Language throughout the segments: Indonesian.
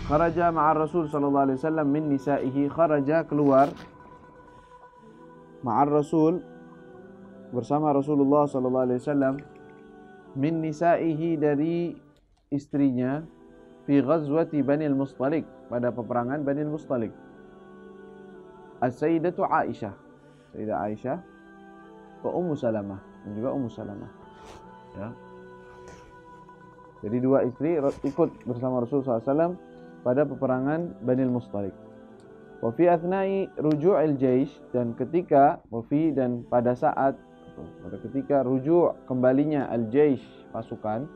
Kharaja ma'ar Rasul sallallahu alaihi wasallam min nisa'ihi, kharaja keluar ma'ar Rasul bersama Rasulullah sallallahu alaihi wasallam min nisa'ihi dari istrinya fi ghazwati Bani al-Mustalik, pada peperangan Bani al-Mustalik. As-Sayyidatu Aisyah, Sayyidah Aisyah wa Ummu Salamah, dan juga Ummu Salamah, ya. Jadi dua istri ikut bersama Rasulullah SAW pada peperangan Bani al-Mustalik. Wa fi athnai ruju'il jaish, dan ketika dan pada saat ketika ruju' kembalinya al-jaish, pasukan,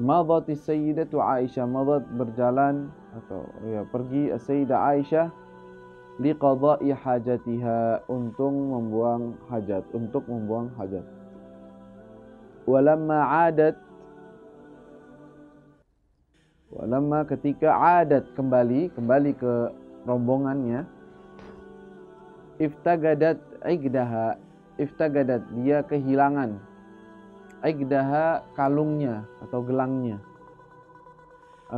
madhatis sayyidatu Aisyah, madhat berjalan atau ya pergi as-sayyidah Aisyah liqada'i hajatiha, untuk membuang hajat. Walamma ketika adat kembali ke rombongannya, iftagadat dia kehilangan igdaha, kalungnya atau gelangnya,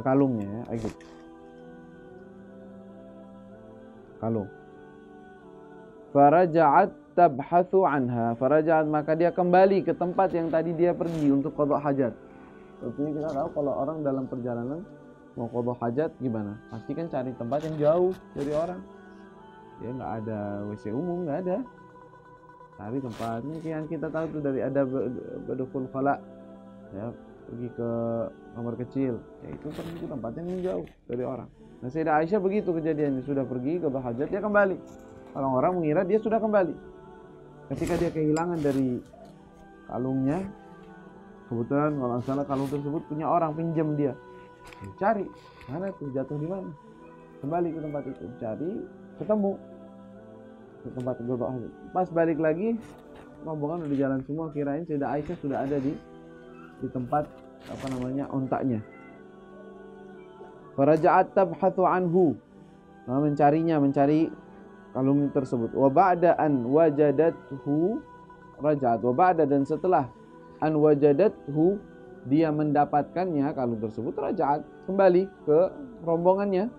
kalungnya ya, kalung. Faraja'at tabhathu anha, maka dia kembali ke tempat yang tadi dia pergi untuk qada hajat. Tentunya kita tahu kalau orang dalam perjalanan mau qada hajat gimana? Pasti kan cari tempat yang jauh dari orang. Ya nggak ada WC umum, nggak ada. Cari tempatnya yang kita tahu tuh dari ada badukul khala, ya, pergi ke kamar kecil, ya itu pergi ke tempat yang jauh dari orang. Nah, Sayyidah Aisyah begitu kejadiannya, sudah pergi ke hajat, dia kembali. Orang-orang mengira dia sudah kembali. Ketika dia kehilangan dari kalungnya, kebetulan kalau salah kalung tersebut punya orang, pinjam dia. Cari, mana tuh, jatuh di mana? Kembali ke tempat itu, cari, ketemu ke tempat qada hajat. Pas balik lagi, rombongan udah jalan semua, kirain Sayyidah Aisyah sudah ada di tempat ontaknya. Faraja'at tabhathu anhu, mencari kalung tersebut. Wa ba'da an wajadathu raja'at, wa ba'da, dan setelah an wajadathu, dia mendapatkannya kalung tersebut, raja'at, kembali ke rombongannya.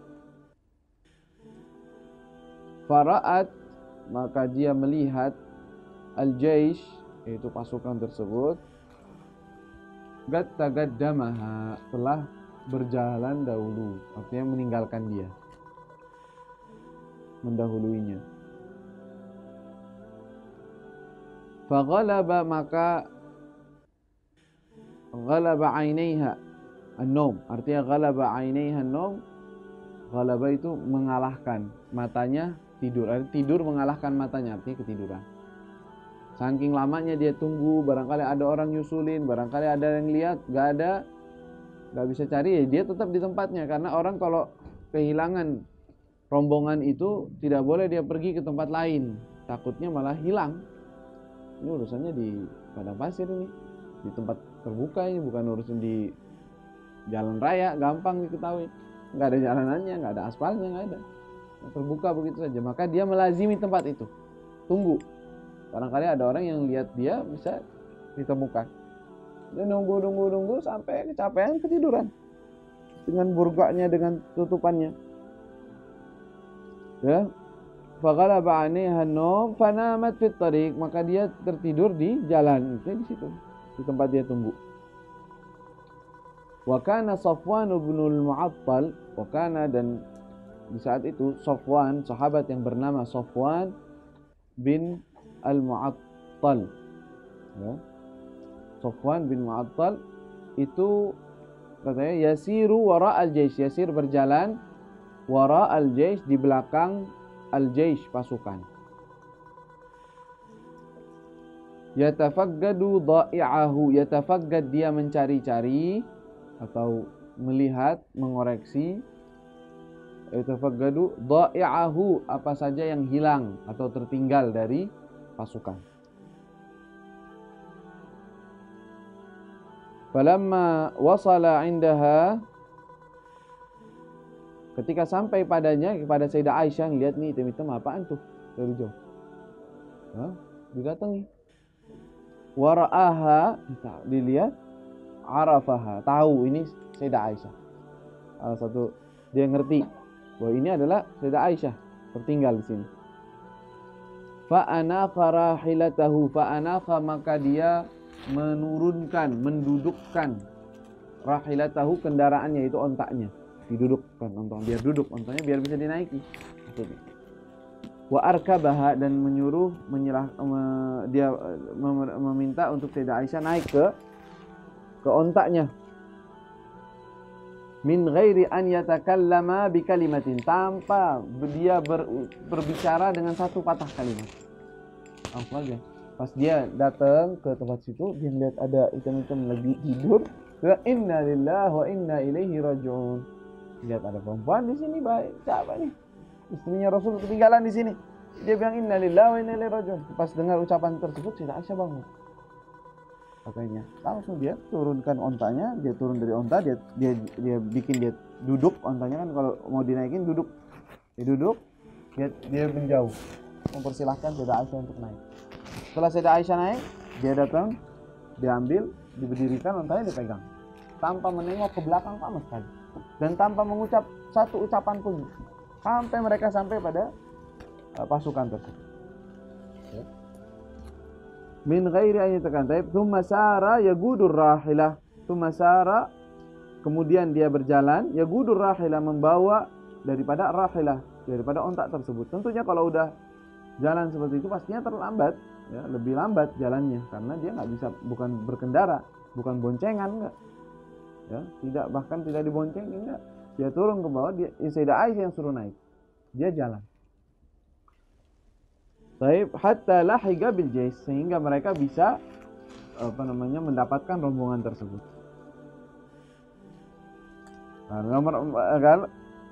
Fara'at, maka dia melihat al-jaish, yaitu pasukan tersebut, tagaddamaha, telah berjalan dahulu, artinya meninggalkan dia, mendahuluinya. Faghalaba, maka ghalaba ainaiha an-naum, artinya ghalaba ainaiha an-naum. Ghalaba itu mengalahkan, matanya tidur, tidur mengalahkan matanya, artinya ketiduran. Saking lamanya dia tunggu, barangkali ada orang nyusulin, barangkali ada yang lihat, gak bisa cari, ya dia tetap di tempatnya. Karena orang kalau kehilangan rombongan itu tidak boleh dia pergi ke tempat lain, takutnya malah hilang. Ini urusannya di padang pasir, ini di tempat terbuka, ini bukan urusan di jalan raya, gampang diketahui. Nggak ada jalanannya, nggak ada aspalnya, nggak ada, terbuka begitu saja. Maka dia melazimi tempat itu, tunggu, barangkali ada orang yang lihat dia, bisa ditemukan. Dia nunggu sampai kecapean, ketiduran dengan burgaknya, dengan tutupannya, ya. Faghalaba 'alaiha an-naum fanamat fit tariq, maka dia tertidur di jalan, itu di situ, di tempat dia tunggu. Wa kana Safwan bin al-Mu'attal, wa kana, dan di saat itu Safwan, sahabat yang bernama Safwan bin al-Mu'attal, ya. Safwan bin Mu'attal itu katanya yasiru wara al-jaish, yasir berjalan, wara al-jaish di belakang al-jaish pasukan. Yatafaggadu dha'i'ahu, yatafaggad dia mencari-cari atau melihat, mengoreksi. Yatafaggadu dha'i'ahu, apa saja yang hilang atau tertinggal dari pasukan. Falamma wasala indaha, ketika sampai padanya, kepada Sayyidah Aisyah, lihat nih hitam-hitam apaan tuh dari jauh, didatangi. Wara'aha, dilihat, arafaha, tahu ini Sayyidah Aisyah. salah satu dia ngerti bahwa ini adalah Sayyidah Aisyah tertinggal di sini. Fa'anaqa rahilatahu, fa'anaqa, maka dia mendudukkan rahilatahu, kendaraannya, itu ontaknya, didudukkan ontanya, biar duduk ontanya, biar bisa dinaiki maksudnya. Wa arkabaha, dan menyuruh dia meminta untuk Sayyidah Aisyah naik ke ontaknya. Min ghairi an yatakallama bi kalimatin, tanpa dia berbicara dengan satu patah kalimat. Langsung aja. Pas dia datang ke tempat situ, dia melihat ada ikan-ikan lagi tidur. Dia, inna lillahi wa inna ilaihi raji'un. Lihat ada perempuan di sini, baik. Siapa nih? Istrinya Rasul ketinggalan di sini. Dia bilang inna lillahi wa inna ilaihi raji'un. Pas dengar ucapan tersebut, Sayyidah Aisyah bangun. Makanya langsung dia turunkan ontanya, dia turun dari onta, dia bikin dia duduk, ontanya kan kalau mau dinaikin duduk, dia duduk, dia menjauh, mempersilahkan Sayyidah Aisyah untuk naik. Setelah Sayyidah Aisyah naik, dia datang, diambil, diberdirikan, ontanya dipegang, tanpa menengok ke belakang sama sekali, dan tanpa mengucap satu ucapan pun, sampai mereka sampai pada pasukan tersebut. Min ghairi an yatakan. Tsumma sara yagudur rahilah. Tsumma sara, kemudian dia berjalan, yagudur rahilah, membawa daripada rahilah, daripada ontak tersebut. Tentunya kalau udah jalan seperti itu pastinya terlambat, ya, lebih lambat jalannya, karena dia nggak bisa, bukan berkendara, bukan boncengan, enggak. Ya, tidak, bahkan tidak dibonceng, enggak. Dia turun ke bawah, dia Sayyidah Aisyah yang suruh naik. Dia jalan. Baik, hatta lahiqa bil jais, sehingga mereka bisa mendapatkan rombongan tersebut.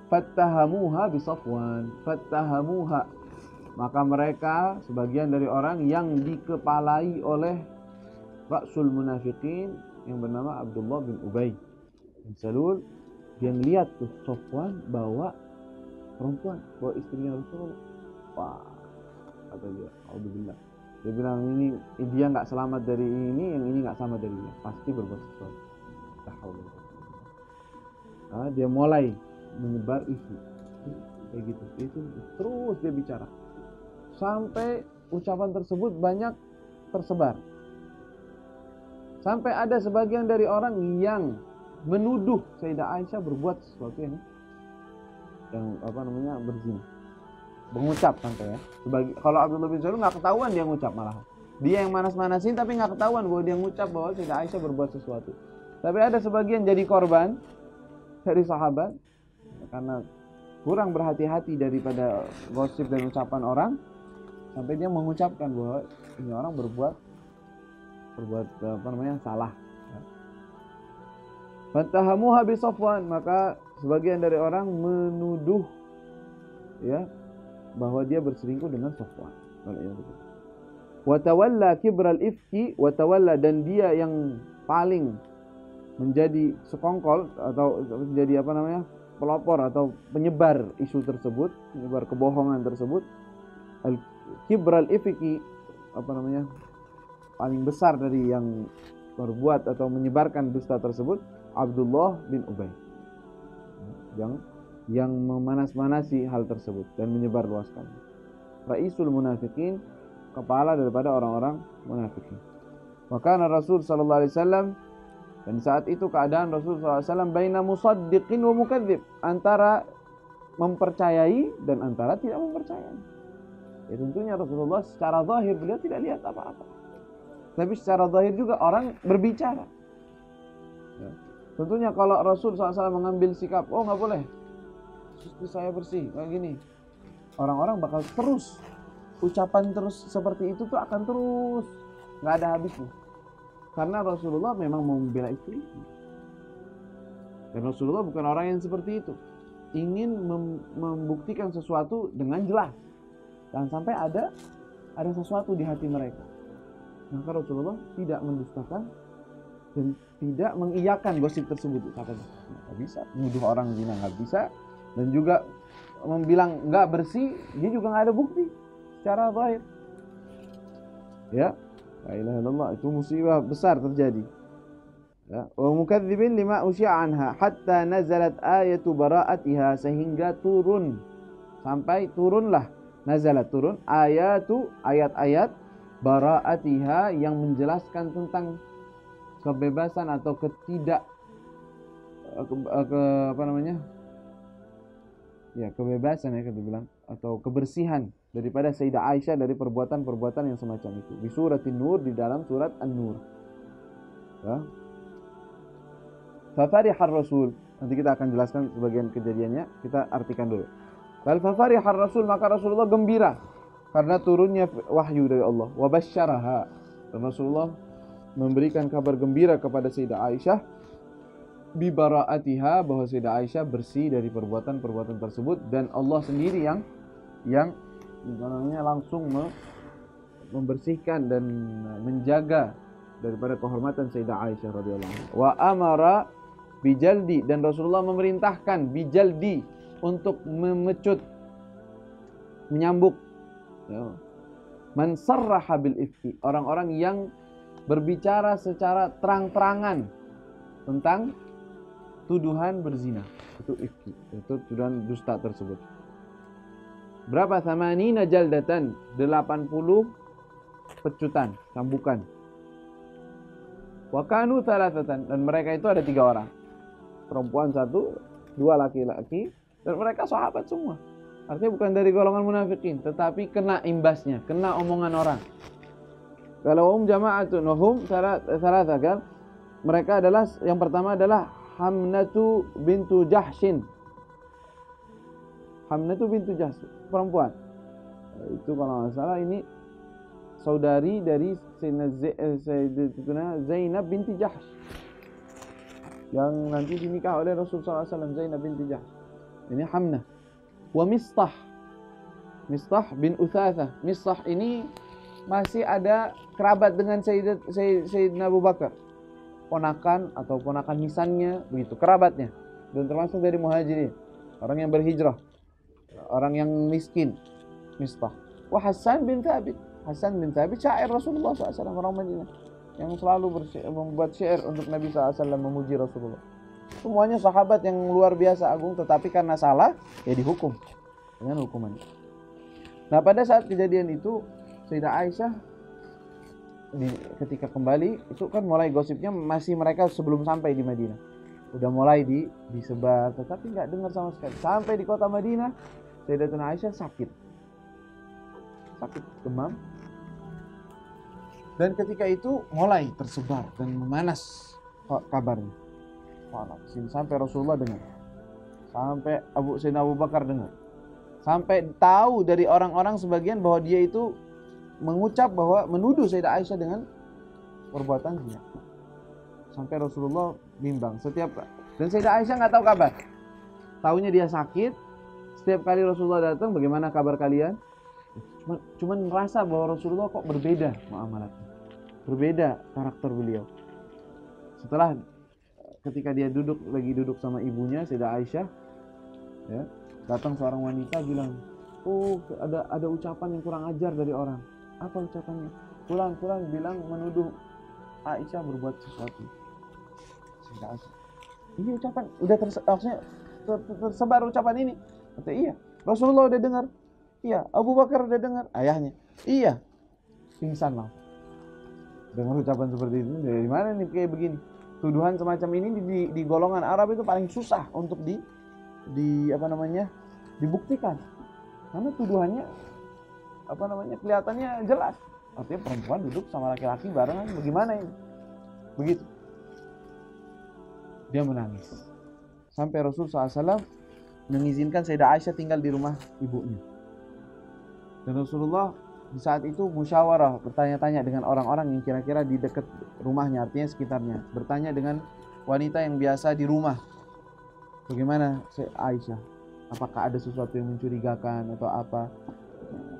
Fattahamuha bi Safwan, fattahamuha, maka mereka sebagian dari orang yang dikepalai oleh Rasul Munafiqin yang bernama Abdullah bin Ubay bin Salul, dia ngeliat tuh Safwan bawa perempuan, bawa istrinya Rasul. Wah, kata dia, alhamdulillah. Dia bilang ini dia nggak selamat dari ini, yang ini nggak selamat dari dia, pasti berbuat sesuatu. Dia mulai menyebar isu kayak gitu, itu terus dia bicara sampai ucapan tersebut banyak tersebar, sampai ada sebagian dari orang yang menuduh Sayyidah Aisyah berbuat sesuatu yang berzina. Mengucap sampai ya. Kalau Abdullah bin Salul nggak ketahuan dia ngucap, malah dia yang manas-manasin tapi nggak ketahuan bahwa dia ngucap bahwa Sayyidah Aisyah berbuat sesuatu. Tapi ada sebagian jadi korban dari sahabat karena kurang berhati-hati daripada gosip dan ucapan orang, sampai dia mengucapkan bahwa ini orang berbuat salah. Fattahamuha bi Safwan, maka sebagian dari orang menuduh ya bahwa dia berselingkuh dengan Safwan. Wa tawalla kibral ifki, wa tawalla, dan dia yang paling menjadi sekongkol atau menjadi pelopor atau penyebar isu tersebut, penyebar kebohongan tersebut. Al kibral ifki paling besar dari yang berbuat atau menyebarkan dusta tersebut, Abdullah bin Ubay, yang memanas-manasi hal tersebut dan menyebarluaskan. Raisul munafiqin, kepala daripada orang-orang munafikin. Maka Rasul sallallahu alaihi wasallam, dan saat itu keadaan Rasul sallallahu alaihi wasallam baina musaddiqin wa mukadzib, antara mempercayai dan antara tidak mempercayai. Ya tentunya Rasulullah secara zahir beliau tidak lihat apa-apa, tapi secara zahir juga orang berbicara. Ya. Tentunya kalau Rasul SAW mengambil sikap, oh nggak boleh, istri saya bersih, kayak gini, orang-orang bakal terus, ucapan terus seperti itu tuh akan terus, nggak ada habisnya. Karena Rasulullah memang mau membela istri. Dan Rasulullah bukan orang yang seperti itu. Ingin membuktikan sesuatu dengan jelas. Jangan sampai ada sesuatu di hati mereka. Maka Rasulullah tidak mendustakan dan tidak mengiyakan gosip tersebut. Nggak bisa menuduh orang zina, nggak bisa. Dan juga membilang nggak bersih, dia juga nggak ada bukti secara zahir. Ya, la ilaha illallah, itu musibah besar terjadi. Ya, wa mukadzibin lima usyi'a anha hatta nazalat ayatu bara'atiha, sehingga turunlah nazalat turun ayat-ayat bara'atiha yang menjelaskan tentang kebebasan atau kebebasan ya kita bilang, atau kebersihan daripada Sayyidah Aisyah dari perbuatan-perbuatan yang semacam itu. Di surat An-Nur, di dalam surat An-Nur. Ya. Fafarihar Rasul, nanti kita akan jelaskan sebagian kejadiannya, kita artikan dulu. Fafarihar Rasul, maka Rasulullah gembira karena turunnya wahyu dari Allah. Wa basyaraha, dan Rasulullah memberikan kabar gembira kepada Sayyidah Aisyah bi bara'atiha, bahwa Sayyidah Aisyah bersih dari perbuatan-perbuatan tersebut, dan Allah sendiri yang langsung membersihkan dan menjaga daripada kehormatan Sayyidah Aisyah radhiyallahu anha. Wa amara bijaldi, dan Rasulullah memerintahkan bijaldi untuk memecut, menyambuk, ya, man sarraha bil ifki, orang-orang yang berbicara secara terang-terangan tentang tuduhan berzina, itu ifki, itu tuduhan dusta tersebut. Berapa? 80 jaldatan, 80 pecutan, cambukan. Wa kanu thalathatan, dan mereka itu ada 3 orang. Perempuan 1, 2 laki-laki, dan mereka sahabat semua. Artinya bukan dari golongan munafikin, tetapi kena imbasnya, kena omongan orang. Kalau jama'atun hum thalatha, kan? Mereka adalah, yang pertama adalah Hamnatu bintu Jahshin. Hamnatu bintu Jahsh, perempuan. Itu kalau nggak salah ini saudari dari Sayyidatina Zainab binti Jahsh, yang nanti dinikah oleh Rasulullah SAW, Zainab binti Jahsh. Ini Hamnah. Wa Mistah bin Uthathah. Mistah ini masih ada kerabat dengan Sayyidina Abu Bakar, ponakan atau ponakan misannya, begitu kerabatnya, dan termasuk dari muhajirin, orang yang berhijrah, orang yang miskin. Mistah. Wa Hasan bin Thabit syair Rasulullah SAW, orang Madinah yang selalu membuat syair untuk Nabi SAW, memuji Rasulullah. Semuanya sahabat yang luar biasa agung, tetapi karena salah ya dihukum dengan hukumannya. Nah, pada saat kejadian itu Sayyidah Aisyah ketika kembali itu kan mulai gosipnya, masih mereka sebelum sampai di Madinah udah mulai disebar, tetapi nggak dengar sama sekali. Sampai di kota Madinah, Sayyidatuna Aisyah sakit demam, dan ketika itu mulai tersebar dan memanas kabarnya. Sampai Rasulullah dengar, sampai Sayyidina Abu Bakar dengar, sampai tahu dari orang-orang sebagian bahwa dia itu mengucap bahwa menuduh Sayyidah Aisyah dengan perbuatan zina. Sampai Rasulullah bimbang dan Sayyidah Aisyah nggak tahu kabar. Taunya dia sakit. Setiap kali Rasulullah datang, bagaimana kabar kalian? Cuman merasa bahwa Rasulullah kok berbeda muamalatnya, berbeda karakter beliau. Setelah ketika dia lagi duduk sama ibunya Sayyidah Aisyah, ya, datang seorang wanita bilang, oh ada ucapan yang kurang ajar dari orang. Apa ucapannya? Pulang bilang menuduh Aisyah berbuat sesuatu. Sayyidah Aisyah, ini ucapan udah tersebar ucapan ini. Kata, iya, Rasulullah udah dengar, iya, Abu Bakar udah dengar, ayahnya, iya, pingsan lah. Dengar ucapan seperti itu, dari mana nih kayak begini? Tuduhan semacam ini di golongan Arab itu paling susah untuk dibuktikan, karena tuduhannya kelihatannya jelas. Artinya perempuan duduk sama laki-laki barengan, bagaimana ini? Begitu. Dia menangis sampai Rasulullah SAW mengizinkan Sayyidah Aisyah tinggal di rumah ibunya. Dan Rasulullah di saat itu musyawarah, bertanya-tanya dengan orang-orang yang kira-kira di dekat rumahnya, artinya sekitarnya. Bertanya dengan wanita yang biasa di rumah, bagaimana Aisyah? Apakah ada sesuatu yang mencurigakan atau apa?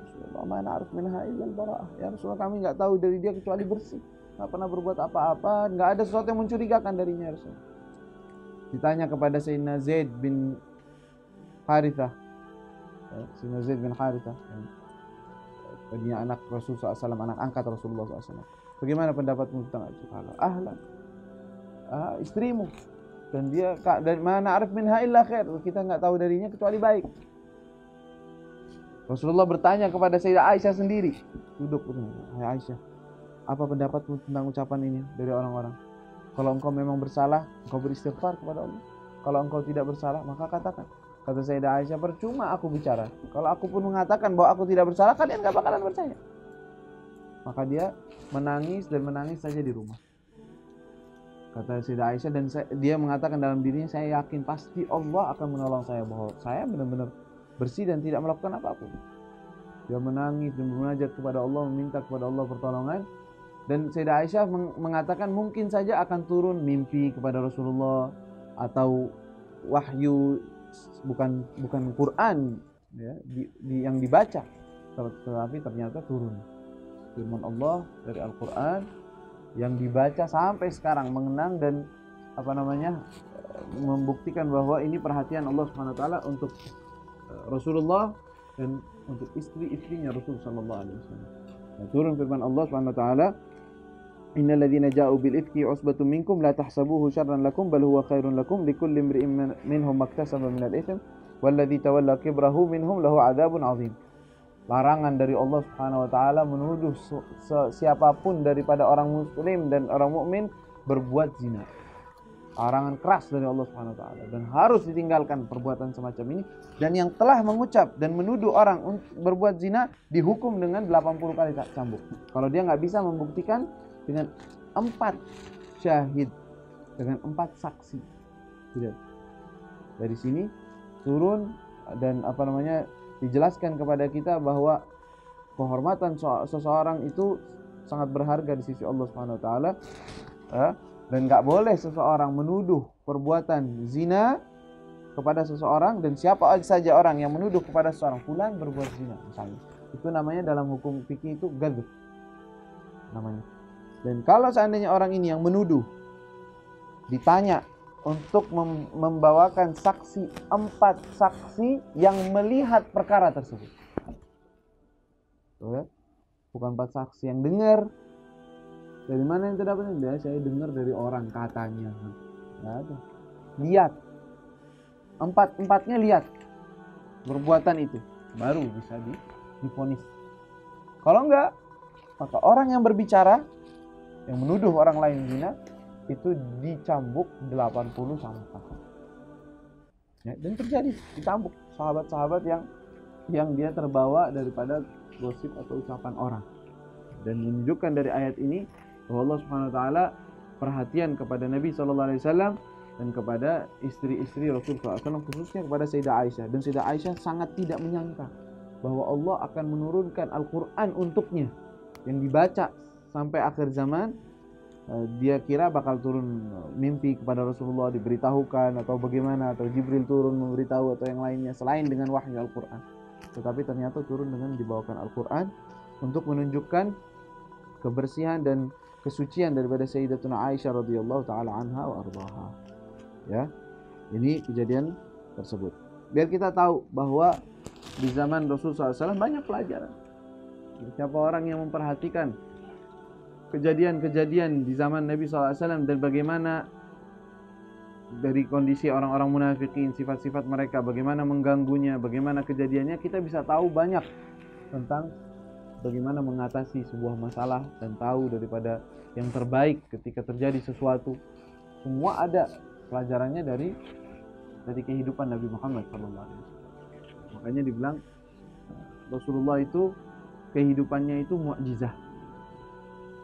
Rasulullah, mana arif minha illal bara'ah. Ya Rasulullah, kami nggak tahu dari dia kecuali bersih, nggak pernah berbuat apa-apa, nggak ada sesuatu yang mencurigakan darinya. Rasulullah ditanya kepada Sayyidina Zaid bin Harithah, Sayyidina Zaid bin Harithah, tadinya anak Rasulullah SAW, anak angkat Rasulullah SAW. Bagaimana pendapatmu tentang itu? Ahlan. istrimu. Dan dia dari mana arif minha illa khair, kita nggak tahu darinya kecuali baik. Rasulullah bertanya kepada Sayyidah Aisyah sendiri, duduk, hai Aisyah, apa pendapatmu tentang ucapan ini dari orang-orang? Kalau engkau memang bersalah, engkau beristighfar kepada Allah. Kalau engkau tidak bersalah, maka katakan. Kata Sayyidah Aisyah, percuma aku bicara. Kalau aku pun mengatakan bahwa aku tidak bersalah, kalian gak bakalan percaya. Maka dia menangis dan menangis saja di rumah. Kata Sayyidah Aisyah, dan dia mengatakan dalam dirinya, saya yakin pasti Allah akan menolong saya, bahwa saya benar-benar bersih dan tidak melakukan apapun. Dia menangis dan munajat kepada Allah, meminta kepada Allah pertolongan. Dan Sayyidah Aisyah mengatakan mungkin saja akan turun mimpi kepada Rasulullah atau wahyu, bukan Quran ya, yang dibaca, tetapi ternyata turun firman Allah dari Al-Quran yang dibaca sampai sekarang, mengenang dan membuktikan bahwa ini perhatian Allah Subhanahu wa taala untuk Rasulullah dan untuk istri-istrinya Rasul sallallahu alaihi wasallam. Turun firman Allah Subhanahu wa taala, innal ladzina ja'u bil ifki usbatun minkum la tahsabuhu syarran lakum bal huwa khairun lakum likulli imri'in minhum maktasaba minal itsm wal ladzi tawalla kibrahu minhum lahu 'adzabun 'adzim. Larangan dari Allah Subhanahu wa taala menuduh siapapun daripada orang muslim dan orang mukmin berbuat zina. Larangan keras dari Allah Subhanahu wa taala dan harus ditinggalkan perbuatan semacam ini. Dan yang telah mengucap dan menuduh orang berbuat zina dihukum dengan 80 kali cambuk. Kalau dia nggak bisa membuktikan dengan 4 syahid, dengan 4 saksi. Tidak. Dari sini turun dan dijelaskan kepada kita bahwa kehormatan seseorang itu sangat berharga di sisi Allah Subhanahu wa taala. Dan enggak boleh seseorang menuduh perbuatan zina kepada seseorang, dan siapa saja orang yang menuduh kepada seseorang fulan berbuat zina misalnya. Itu namanya dalam hukum fikih itu ghadb namanya. Dan kalau seandainya orang ini yang menuduh ditanya untuk membawakan 4 saksi yang melihat perkara tersebut. Bukan 4 saksi yang dengar. Dari mana yang terdapatnya? Saya dengar dari orang katanya. Nggak ada. Lihat. 4-empatnya lihat perbuatan itu, baru bisa divonis. Kalau enggak, maka orang yang berbicara, yang menuduh orang lain zina, itu dicambuk 80 sama tahun. Ya, dan terjadi dicambuk sahabat-sahabat yang dia terbawa daripada gosip atau ucapan orang. Dan menunjukkan dari ayat ini bahwa Allah Subhanahu wa taala perhatian kepada Nabi sallallahu alaihi wasallam dan kepada istri-istri Rasulullah SAW, khususnya kepada Sayyidah Aisyah. Dan Sayyidah Aisyah sangat tidak menyangka bahwa Allah akan menurunkan Al-Quran untuknya yang dibaca sampai akhir zaman. Dia kira bakal turun mimpi kepada Rasulullah, diberitahukan atau bagaimana, atau Jibril turun memberitahu atau yang lainnya selain dengan wahyu Al-Quran. Tetapi ternyata turun dengan dibawakan Al-Quran untuk menunjukkan kebersihan dan kesucian daripada Sayyidatuna Aisyah radhiyallahu taala anha wa ardhaha. Ya, ini kejadian tersebut. Biar kita tahu bahwa di zaman Rasulullah SAW banyak pelajaran. Siapa orang yang memperhatikan kejadian-kejadian di zaman Nabi SAW dan bagaimana dari kondisi orang-orang munafikin, sifat-sifat mereka, bagaimana mengganggunya, bagaimana kejadiannya, kita bisa tahu banyak tentang bagaimana mengatasi sebuah masalah dan tahu daripada yang terbaik ketika terjadi sesuatu. Semua ada pelajarannya dari kehidupan Nabi Muhammad SAW. Makanya dibilang Rasulullah itu kehidupannya itu mukjizah.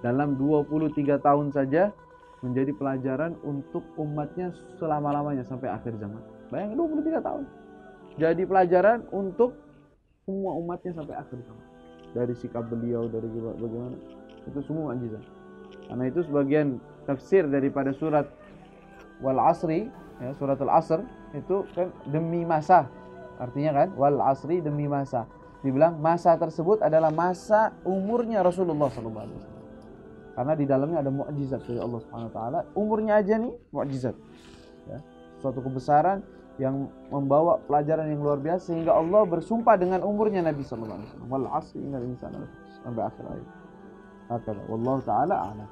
Dalam 23 tahun saja menjadi pelajaran untuk umatnya selama-lamanya sampai akhir zaman. Bayangin 23 tahun. Jadi pelajaran untuk semua umatnya sampai akhir zaman. Dari sikap beliau, dari bagaimana, itu semua mukjizah. Karena itu sebagian tafsir daripada surat Wal Asri, ya, surat Al-Asr itu kan demi masa. Artinya kan Wal Asri, demi masa. Dibilang masa tersebut adalah masa umurnya Rasulullah SAW. Karena di dalamnya ada mukjizat dari Allah Subhanahu wa taala. Umurnya aja nih mukjizat. Ya, suatu kebesaran yang membawa pelajaran yang luar biasa sehingga Allah bersumpah dengan umurnya Nabi sallallahu alaihi wasallam. Wal 'asri innal insana sampai akhir ayat. Hakala wallahu taala a'lam.